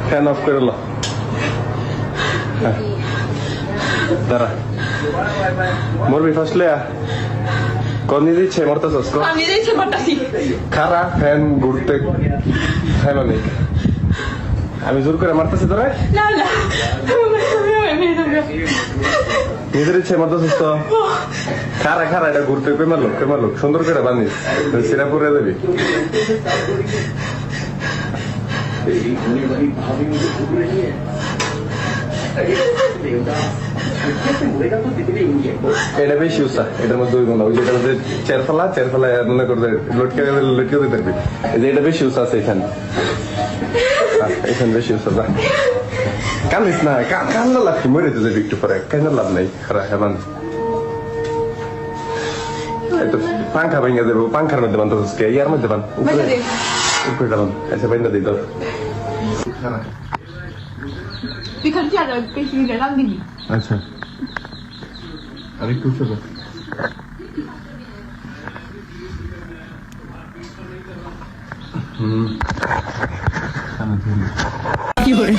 Fan of করে লো। দাঁড়া মরবি ফাসলে কোন নিজে ইচ্ছে মরতেছস কো? আমি নিজে ইচ্ছে করতেছি। খারা ফ্যান ঘুরতে ফ্যান অনেক আমি জোর করে মারতেছি তোরে? না না নিজের ইচ্ছে মরতেছস তো? খারা খারা এটা ঘুরতে কে মারলো সুন্দর করে বানিস সিরাপুরে যাবি। এটা বেশি উৎসাহ এটার মধ্যে ওই যেটার মধ্যে চেয়ার ফেলা মনে করবে লটকে দিতে পারবি। এটা বেশি উৎসাহ আছে এখানে বেশি উৎসাহ যা কান্দিস না কান্না লাগছি মরে তো যাবি একটু পরে কেন লাভ নাই খারাপ হেমান পাঙ্খা ভেঙে দেবো পাঙ্খার মধ্যে বান তো ইয়ার মধ্যে বান উপরে বান এসে বাইন্দা দিই তো তুই খালি আর বেশি রান দিবি। আচ্ছা আরেকটু উঠে কি করে